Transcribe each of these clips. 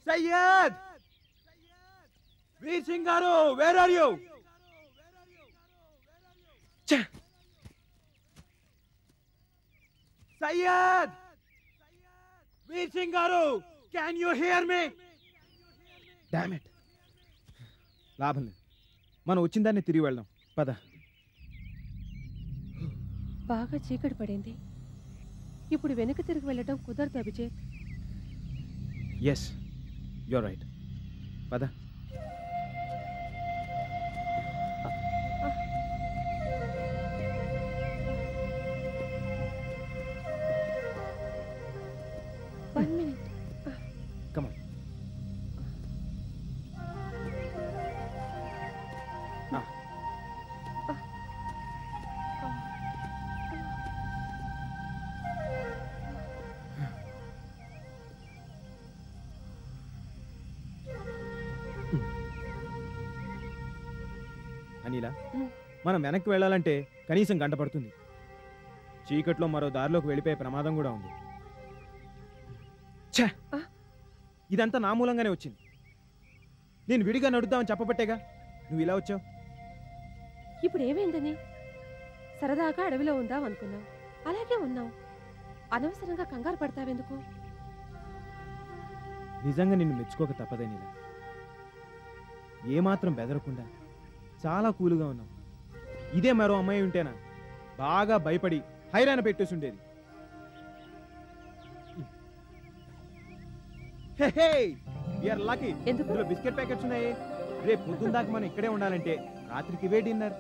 Sayyid! Veer Singh Garu, where are you? Sayyid! Veer Singh Garu, can you hear me? Damn it. లాభం లేదు, మనం వచ్చిందాన్ని తిరిగి వెళ్దాం. పద. బాగా చీకటి పడింది. ఇప్పుడు వెనక్కి తిరిగి వెళ్ళడం కుదరదు అభిజిత్. Yes, you're right. పద. One minute. Come on. అనిలా, మనం వెనక్కి వెళ్ళాలంటే కనీసం గంట పడుతుంది. చీకట్లో మరో దారిలోకి వెళ్ళిపోయే ప్రమాదం కూడా ఉంది. ఛే, ఇదంతా నా మూలంగానే వచ్చింది. నేను విడిగా నడుద్దామని చెప్పబట్టేగా నువ్వు ఇలా వచ్చావు. ఇప్పుడు ఏమైందని? సరదాగా అడవిలో ఉందాం అనుకున్నావు, అలాగే ఉన్నావు. అనవసరంగా కంగారు పడతావెందుకు? నిజంగా నిన్ను మెచ్చుకోక తప్పదే నీలా. ఏమాత్రం బెదరకుండా చాలా కూలుగా ఉన్నావు. ఇదే మరో అమ్మాయి ఉంటేనా బాగా భయపడి హైరాణ పెట్టేసి ఉండేది. ఇందులో బిస్కెట్ ప్యాకెట్స్ ఉన్నాయి. రేపు పొద్దున్న దాకా మనం ఇక్కడే ఉండాలంటే రాత్రికి ఇవే డిన్నర్.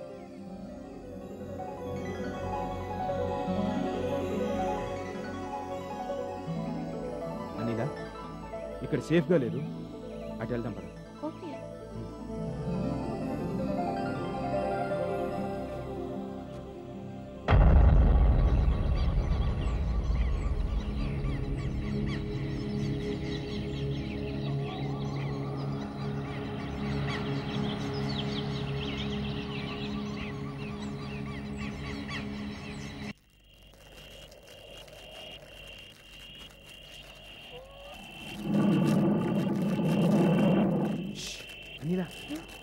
అనిలా, ఇక్కడ సేఫ్గా లేదు, అటు వెళ్దాం పద. ఓకే.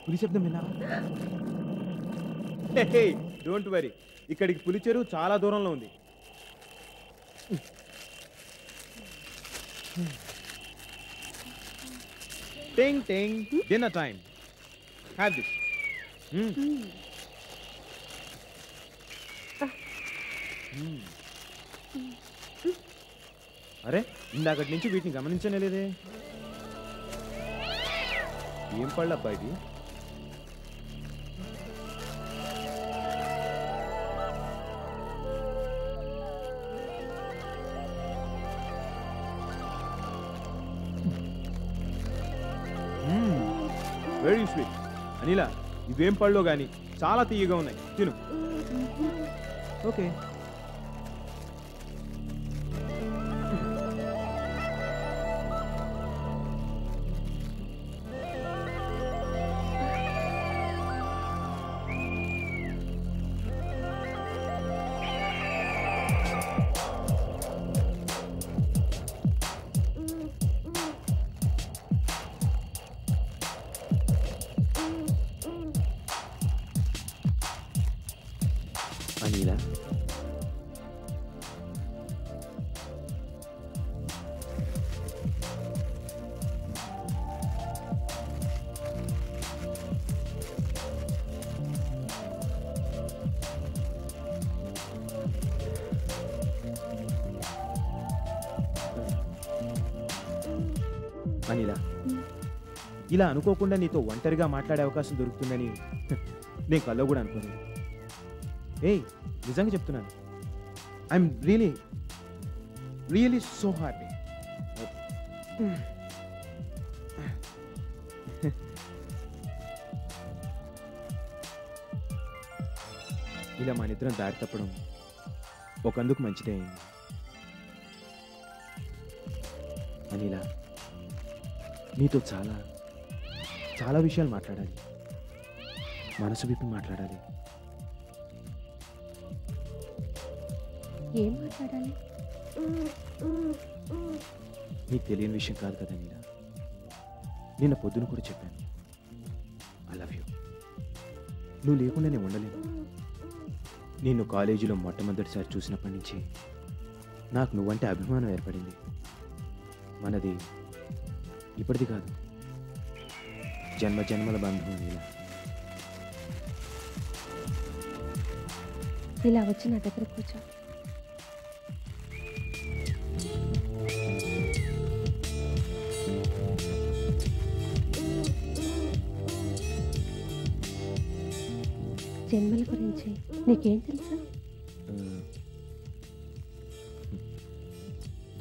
పులి శబ్దం విన్నావా? డోంట్ వరీ, ఇక్కడికి పులి చెరువు చాలా దూరంలో ఉంది. టింగ్ టింగ్, డిన్నర్ టైం. Have this. అరే, ఇందాకటి నుంచి వీటిని గమనించనే లేదే. ఏం పళ్ళబ్బా ఇది? Very sweet. అనిలా, ఇవేం పళ్ళో గాని చాలా తీయగా ఉన్నాయి, తిను. ఓకే. అనిలా, అనిలా, ఇలా అనుకోకుండా నీతో ఒంటరిగా మాట్లాడే అవకాశం దొరుకుతుందని నేను కల్లో కూడా అనుకోలేదు. ఏయ్, నిజంగా చెప్తున్నాను, I'm really really so happy. ఇలా మన ఇద్దరం దారి తప్పడం ఒకందుకు మంచిదే అయింది. అనిలా, నీతో చాలా చాలా విషయాలు మాట్లాడాలి, మనసు విప్పి మాట్లాడాలి. ఏం మాట్లాడాలి? నీకు తెలియని విషయం కాదు కదా నీలా. నిన్న పొద్దున కూడా చెప్పాను, ఐ లవ్ యూ. నువ్వు లేకుండా నేను ఉండలేను. నిన్ను కాలేజీలో మొట్టమొదటిసారి చూసినప్పటి నుంచి నాకు నువ్వంటే అభిమానం ఏర్పడింది. మనది ఇప్పటిది కాదు, జన్మ జన్మల బంధం. ఇలా వచ్చి నా దగ్గర కూర్చో. జన్మల గురించి నీకేం తెలుసు?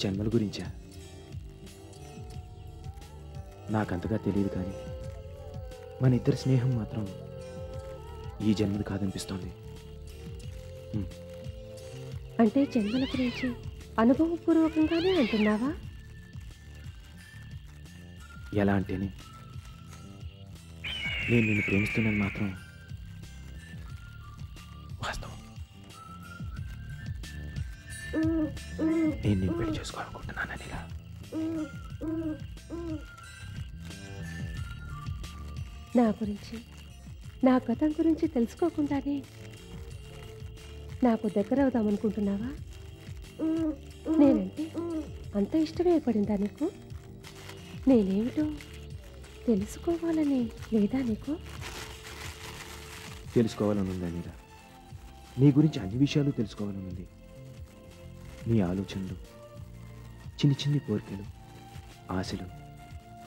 జన్మల గురించా? నాకంతగా తెలియదు, కానీ మన ఇద్దరి స్నేహం మాత్రం ఈ జన్మది కాదనిపిస్తోంది. అంటే జన్మల గురించి అనుభవపూర్వకంగానే అంటున్నావా? ఎలా అంటేనే, నేను నిన్ను ప్రేమిస్తున్నాను మాత్రం వాస్తవం. నేను నిన్ను పెళ్లి చేసుకోవాలనుకుంటున్నాను. ఇలా నా గురించి, నా గతం గురించి తెలుసుకోకుండానే నాకు దగ్గర అవుదామనుకుంటున్నావా? నేనంటే అంత ఇష్టమే ఏర్పడిందా నీకు? నేనేమిటో తెలుసుకోవాలని లేదా నీకు? తెలుసుకోవాలని ఉందా నీలా? నీ గురించి అన్ని విషయాలు తెలుసుకోవాలని ఉంది. నీ ఆలోచనలు, చిన్ని చిన్ని కోరికలు, ఆశలు,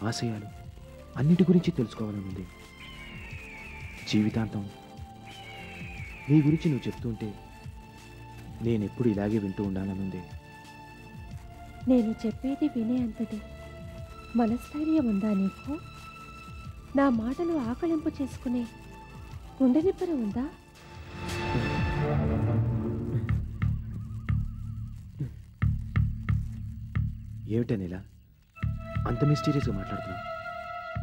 ఆశయాలు అన్నిటి గురించి తెలుసుకోవాలని ఉంది. జీవితాంతం నీ గురించి నువ్వు చెప్తుంటే నేనెప్పుడు ఇలాగే వింటూ ఉండాలనుంది. నేను చెప్పేది వినే అంతటి మనస్థైర్యం ఉందా నీకు? నా మాటలు ఆకలింపు చేసుకునే గుండె నిబ్బర ఉందా? ఏమిటనిలా అంత మిస్టీరియస్గా మాట్లాడుతున్నావు?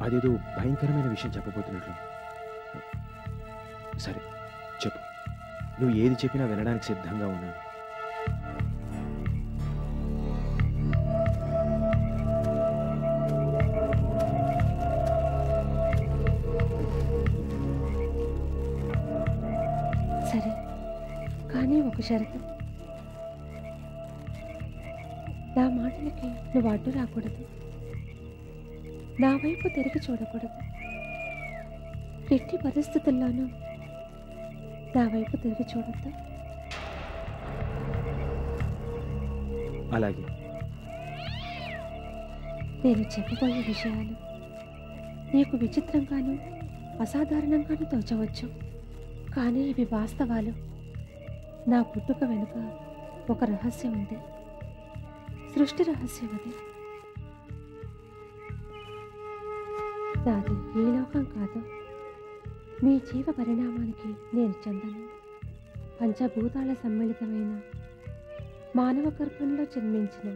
అదేదో భయంకరమైన విషయం చెప్పబోతున్నట్లు. సరే చెప్పు, నువ్వు ఏది చెప్పినా వినడానికి సిద్ధంగా ఉన్నాను. సరే, కానీ ఒక షరతు. నా మాటలకి నువ్వు అడ్డు రాకూడదు, నా వైపు తిరిగి చూడకూడదు. ఎట్టి పరిస్థితుల్లోనూ నా వైపు తిరిగి చూడొద్దు. అలాగే. నేను చెప్పబోయే విషయాలు నీకు విచిత్రంగానూ అసాధారణంగానూ తోచవచ్చు, కానీ ఇవి వాస్తవాలు. నా పుట్టుక వెనుక ఒక రహస్యం ఉంది, సృష్టి రహస్యం అది. నాది ఏ లోకం కాదు, మీ జీవ పరిణామానికి నేను చెందను. పంచభూతాల సమ్మిళితమైన మానవ గర్భంలో జన్మించిన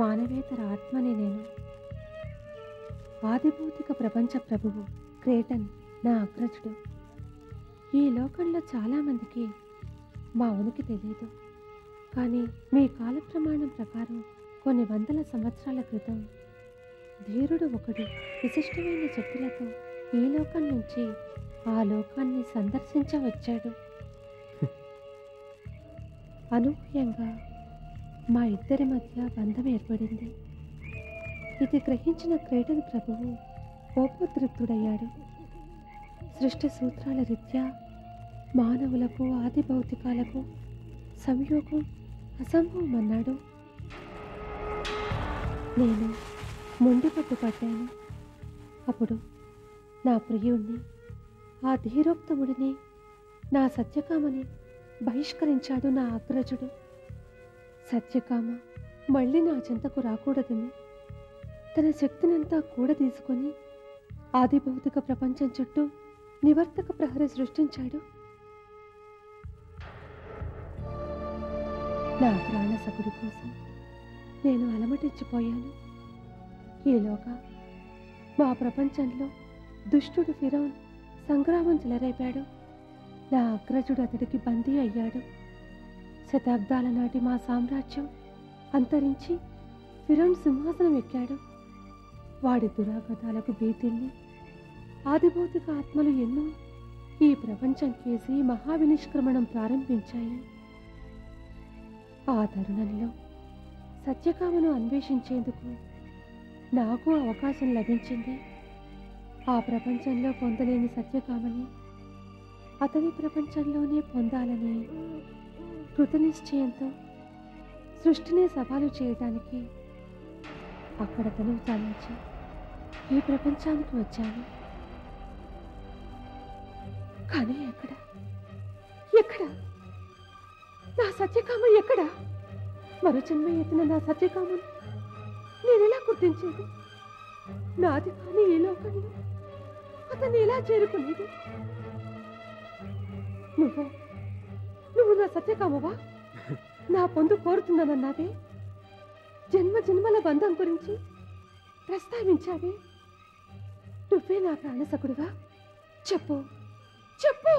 మానవేతర ఆత్మని నేను. ఆదిభౌతిక ప్రపంచ ప్రభువు క్రేటన్ నా అగ్రజుడు. ఈ లోకంలో చాలామందికి మా ఉనికి తెలియదు, కానీ మీ కాల ప్రమాణం ప్రకారం కొన్ని వందల సంవత్సరాల క్రితం ధీరుడు ఒకడు విశిష్టమైన శక్తులతో ఈ లోకం నుంచి ఆ లోకాన్ని సందర్శించవచ్చాడు. అనూహ్యంగా మా ఇద్దరి మధ్య బంధం ఏర్పడింది. ఇది గ్రహించిన క్రేటన్ ప్రభువు కోపోద్రిక్తుడయ్యాడు. సృష్టి సూత్రాల రీత్యా మానవులకు ఆది భౌతికాలకు సంయోగం అసంభవం అన్నాడు. నేను మొండిపట్టు పట్టాను. అప్పుడు నా ప్రియుణ్ణి, ఆ ధీరోక్తముడిని, నా సత్యకామని బహిష్కరించాడు నా అగ్రజుడు. సత్యకామ మళ్ళీ నా చెంతకు రాకూడదని తన శక్తినంతా కూడా తీసుకొని ఆది భౌతిక ప్రపంచం చుట్టూ నివర్తక ప్రహరీ సృష్టించాడు. నా ప్రాణసకుడి కోసం నేను అలమటించిపోయాను. ఈలోగా మా ప్రపంచంలో దుష్టుడు ఫిరౌన్ సంగ్రామం చెలరేపాడు. నా అగ్రజుడు అతడికి బందీ అయ్యాడు. శతాబ్దాల నాటి మా సామ్రాజ్యం అంతరించి ఫిరౌన్ సింహాసనం ఎక్కాడు. వాడి దురాగతాలకు భీతిల్ని ఆదిభౌతిక ఆత్మలు ఎన్నో ఈ ప్రపంచం కేసి మహావినిష్క్రమణం ప్రారంభించాయి. ఆ తరుణంలో సత్యకామను అన్వేషించేందుకు నాకు అవకాశం లభించింది. ఆ ప్రపంచంలో పొందలేని సత్యకామని అతని ప్రపంచంలోనే పొందాలని కృతనిశ్చయంతో సృష్టిని సవాలు చేయడానికి అక్కడ తనువు చాలించి ఈ ప్రపంచానికి వచ్చాను. కానీ ఎక్కడ ఎక్కడ నా సత్యకామ ఎక్కడ? మరో జన్మ ఎత్తిన నా సత్యకామను నేను ఎలా గుర్తించేది? నాది కానీ ఈ లోకంలో అతన్ని ఎలా చేరుకునేది? నువ్వు నా సత్యకామవా? నా పొందు కోరుతున్నానన్నావే, జన్మ జన్మల బంధం గురించి ప్రస్తావించావే, నువ్వే నా ప్రాణసకుడువా? చెప్పు చెప్పు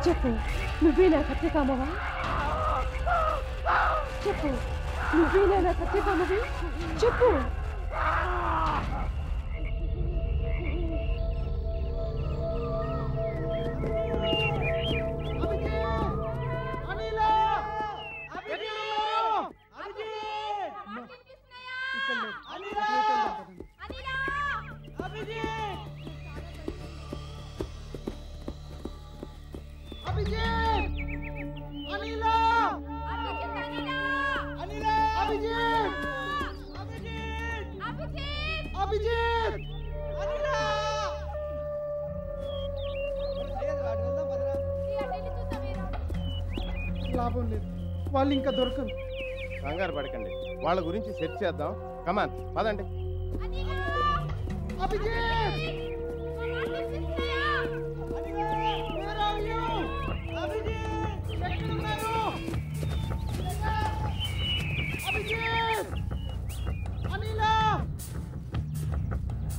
చెప్పు, నువ్వే నా సత్యకామవా? చెప్పు, నువ్వేనా నా సత్యకామవి? చెప్పు. లాభం లేదు, వాళ్ళు ఇంకా దొరకరు. కంగారు పడకండి, వాళ్ళ గురించి సెర్చ్ చేద్దాం. కమాన్ పదండి.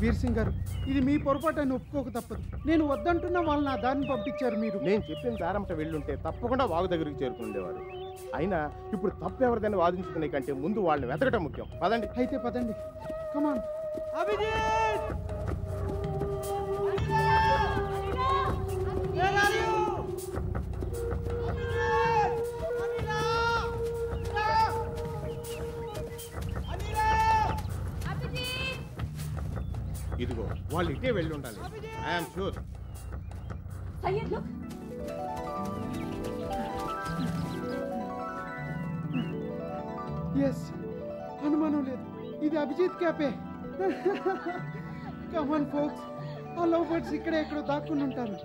వీర్ సింగ్ గారు, ఇది మీ పొరపాటు అని ఒప్పుకోక తప్పదు. నేను వద్దంటున్నా వాళ్ళు నా దారిని పంపించారు. మీరు నేను చెప్పిన దారంట వెళ్ళుంటే తప్పకుండా వాగు దగ్గరికి చేరుకుండేవారు. అయినా ఇప్పుడు తప్పు ఎవరిదైనా వాదించుకునే కంటే ముందు వాళ్ళని వెతకటం ముఖ్యం. పదండి. అయితే పదండి. కమాన్. ఇదిగో వాళ్ళు ఇటే వెళ్ళి ఉండాలి. I'm sure. ఎస్, అనుమానం లేదు, ఇది అభిజిత్ క్యాఫే. కమాన్ ఫోక్స్, ఆ లవ్ బర్డ్స్ ఇక్కడే ఎక్కడో దాక్కుని ఉంటారు.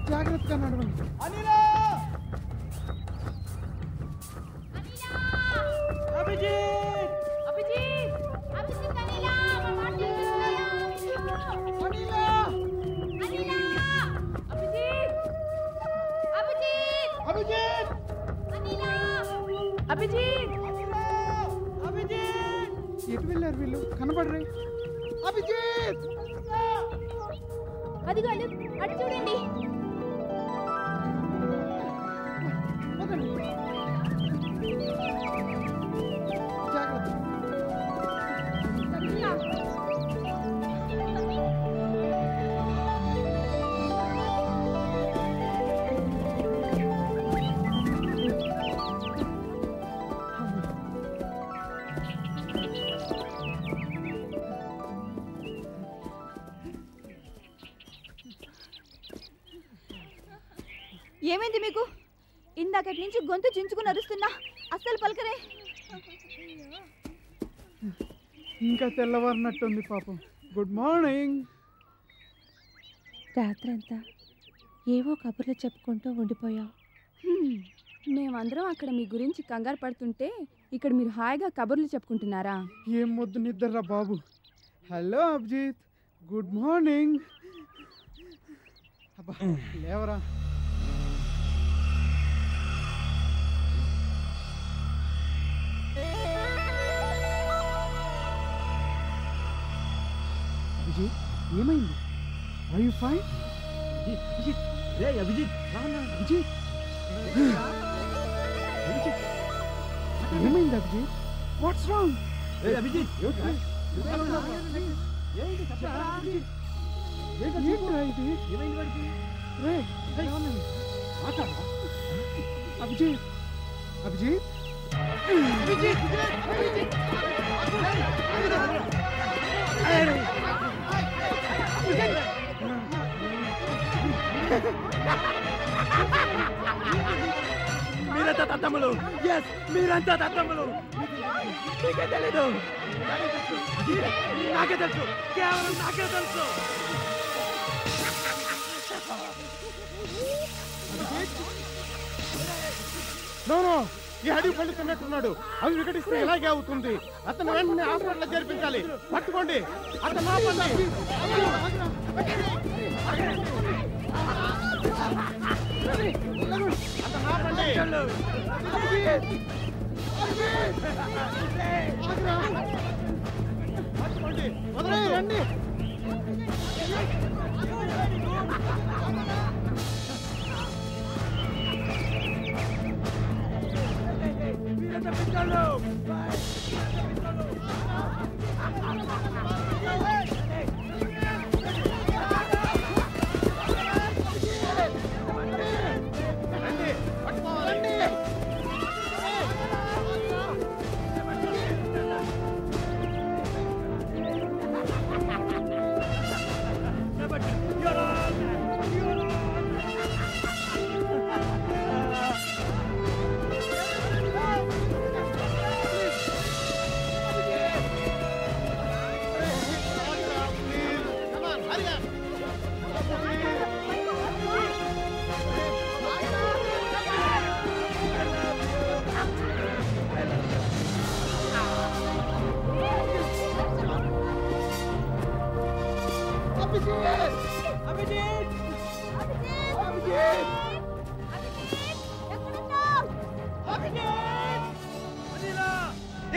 జాగ్రత్తగా నడవండి. ఎటు వెళ్ళారు వీళ్ళు? కనబడరే. అభిజిత్, అదిగో అటు చూడండి. జాగ్రత్త. ఏమైంది మీకు? ఇందాకటి నుంచి గొంతు చించుకుని అరుస్తున్నా, అస్సలు పలకరే. ఇంకా తెల్లవారినట్టుంది పాపం. Good morning. రాత్రంతా ఏవో కబుర్లు చెప్పుకుంటూ ఉండిపోయావు. మేమందరం అక్కడ మీ గురించి కంగారు పడుతుంటే ఇక్కడ మీరు హాయిగా కబుర్లు చెప్పుకుంటున్నారా? ఏం మొద్దు నిద్రరా బాబు. Hello Abhijit, good morning. అబ్బా లేవరా. అభిజిత్ ఏమైంది? Are you fine? అభిజిత్, రే అభిజిత్, అభిజిత్ ఏమైంది అభిజిత్? What's wrong? రే అభిజిత్, ఏంట్రా ఇది? రే అభిజిత్, అభిజిత్, మీరంతా తత్తమ్మలు. ఎస్, మీరంతా తత్తమ్మలు. నీకే తెలీదు. నాకే తెలుసు, కేవలం నాకే తెలుసు. నో, ఈ అడిగి పండుతున్నట్టున్నాడు. అవి వికటిస్తే ఇలాగే అవుతుంది. అతను వెంటనే హాస్పిటల్ చేర్పించాలి. పట్టుకోండి అతను. ఆపండి. అతను ఆపండి. పట్టుకోండి, వదిలేయండి.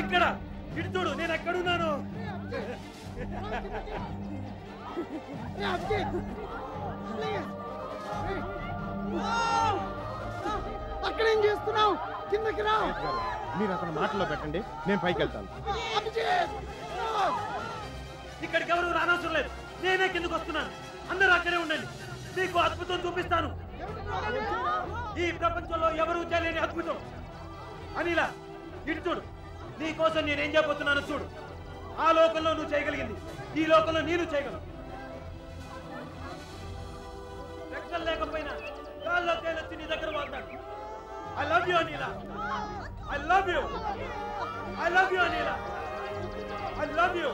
ఇక్కడ ఇటు చూడు, నేను ఎక్కడున్నాను. అక్కడేం చేస్తున్నావు? కిందకి రా. మీరు అతను మాటలో పెట్టండి, నేను పైకి వెళ్తాను. ఇక్కడికి ఎవరు రానవసరం లేదు. నేనే కిందకు వస్తున్నాను. అందరూ అక్కడే ఉండండి. మీకు అద్భుతం చూపిస్తాను. ఈ ప్రపంచంలో ఎవరూ చేయలేని అద్భుతం. అనిలా ఇటు చూడు, నీ కోసం నేనేం చేయబోతున్నాను చూడు. ఆ లోకంలో నువ్వు చేయగలిగింది ఈ లోకంలో నేను చేయగలను. రెక్కలు లేకపోయినా గాల్లో తేలొచ్చి నీ దగ్గర వాళ్తాడు. ఐ లవ్ యూ అనిలా. I love you. I love you అనిలా. I love you.